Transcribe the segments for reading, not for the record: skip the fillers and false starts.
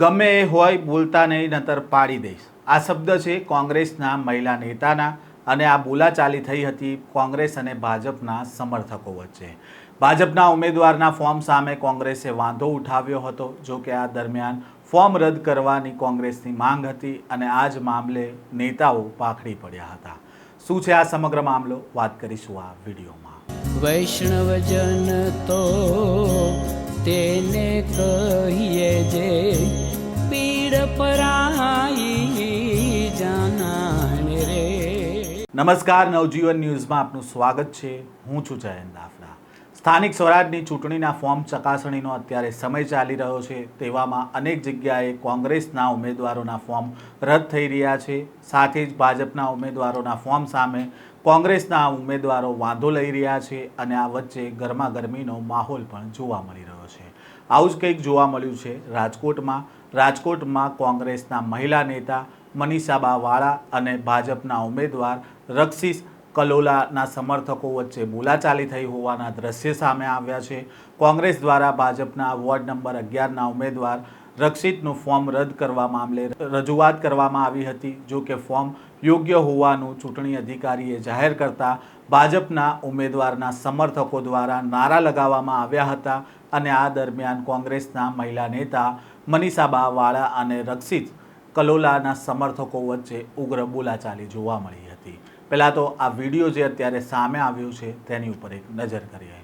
ગમે એ હોય બોલતા નહીં નતર પાડી દઈશ આ શબ્દ છે કોંગ્રેસના મહિલા નેતાના અને આ બોલાચાલી થઈ હતી કોંગ્રેસ અને ભાજપના સમર્થકો વચ્ચે। ભાજપના ઉમેદવારના ફોર્મ સામે કોંગ્રેસે વાંધો ઉઠાવ્યો હતો। જો કે આ દરમિયાન ફોર્મ રદ કરવાની કોંગ્રેસની માંગ હતી અને આ જ મામલે નેતાઓ પાખડી પડ્યા હતા। શું છે આ સમગ્ર મામલો, વાત કરીશું આ વિડીયોમાં। વૈષ્ણવજન તો તેને કહીએ જે પીડ પરાઈ જાનાને રે। નમસ્કાર, નવજીવન ન્યૂઝમાં આપનું સ્વાગત છે। હું છું જયંત દાફડા। સ્થાનિક સ્વરાજની ચૂંટણીના ફોર્મ ચકાસણીનો અત્યારે સમય ચાલી રહ્યો છે। તેવામાં અનેક જગ્યાએ કોંગ્રેસના ઉમેદવારોના ફોર્મ રદ થઈ રહ્યા છે। સાથે જ ભાજપના ઉમેદવારોના ફોર્મ સામે કોંગ્રેસના ઉમેદવારો વાંધો લઈ રહ્યા છે અને આ વચ્ચે ગરમાગરમીનો માહોલ પણ જોવા મળી રહ્યો છે। આવું જ કંઈક જોવા મળ્યું છે રાજકોટમાં કોંગ્રેસના મહિલા નેતા મનીષાબા વાળા અને ભાજપના ઉમેદવાર રક્ષિત કલોલાના સમર્થકો વચ્ચે બોલાચાલી થઈ હોવાના દ્રશ્ય સામે આવ્યા છે। કોંગ્રેસ દ્વારા ભાજપના વોર્ડ નંબર 11ના ઉમેદવાર રક્ષિતનું ફોર્મ રદ કરવા મામલે રજૂઆત કરવામાં આવી હતી। જો કે ફોર્મ યોગ્ય હોવાનું ચૂંટણી અધિકારીએ જાહેર કરતા ભાજપના ઉમેદવારના સમર્થકો દ્વારા નારા લગાવવામાં આવ્યા હતા અને આ દરમિયાન કોંગ્રેસના મહિલા નેતા મનીષાબા વાળા અને રક્ષિત કલોલાના સમર્થકો વચ્ચે ઉગ્ર બોલાચાલી જોવા મળી હતી। પહેલાં તો આ વિડીયો જે અત્યારે સામે આવ્યો છે તેની ઉપર એક નજર કરીએ।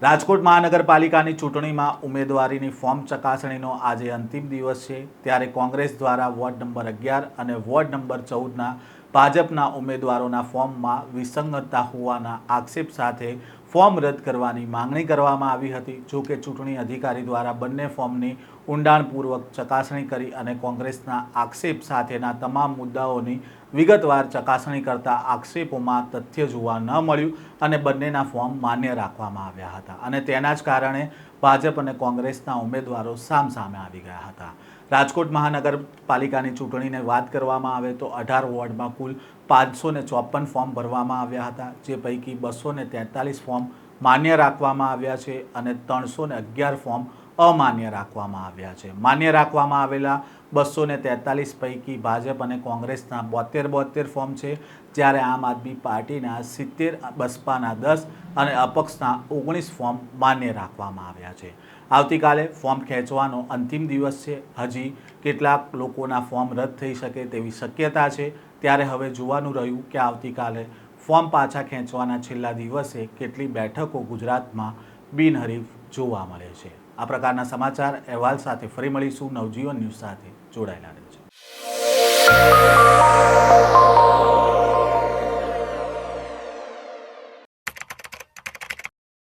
રાજકોટ મહાનગરપાલિકાની ચૂંટણીમાં ઉમેદવારીની ફોર્મ ચકાસણીનો આજે અંતિમ દિવસ છે। ત્યારે કોંગ્રેસ દ્વારા વોર્ડ નંબર 11 અને વોર્ડ નંબર 14ના ભાજપના ઉમેદવારોના ફોર્મમાં વિસંગતતા હોવાના આક્ષેપ સાથે ફોર્મ રદ કરવાની માંગણી કરવામાં આવી હતી। જો કે ચૂંટણી અધિકારી દ્વારા બંને ફોર્મની ઊંડાણપૂર્વક ચકાસણી કરી અને કોંગ્રેસના આક્ષેપ સાથેના તમામ મુદ્દાઓની વિગતવાર ચકાસણી કરતા આક્ષેપોમાં તથ્ય જોવા ન મળ્યું અને બંનેના ફોર્મ માન્ય રાખવામાં આવ્યા હતા અને તેના જ કારણે ભાજપ અને કોંગ્રેસના ઉમેદવારો સામસામે આવી ગયા હતા। રાજકોટ મહાનગરપાલિકાની ચૂંટણીને વાત કરવામાં આવે તો 18 વોર્ડમાં કુલ 554 ફોર્મ ભરવામાં આવ્યા હતા, જે પૈકી 243 ફોર્મ માન્ય રાખવામાં આવ્યા છે અને 311 ફોર્મ અમાન્ય રાખવામાં આવ્યા છે। માન્ય રાખવામાં આવેલા 243 પૈકી ભાજપ અને કોંગ્રેસના 72 ફોર્મ છે, જ્યારે આમ આદમી પાર્ટીના 70, બસપાના 10 અને અપક્ષના 19 ફોર્મ માન્ય રાખવામાં આવ્યા છે। આવતીકાલે ફોર્મ ખેંચવાનો અંતિમ દિવસ છે। હજી કેટલાક લોકોના ફોર્મ રદ થઈ શકે તેવી શક્યતા છે। ત્યારે હવે જોવાનું રહ્યું કે આવતીકાલે ફોર્મ પાછા ખેંચવાના છેલ્લા દિવસે કેટલી બેઠકો ગુજરાતમાં બિનહરીફ જોવા મળે છે। આ પ્રકારના સમાચાર અહેવાલ સાથે ફરી મળીશું। નવજીવન ન્યૂઝ સાથે જોડાયેલા રહેજો।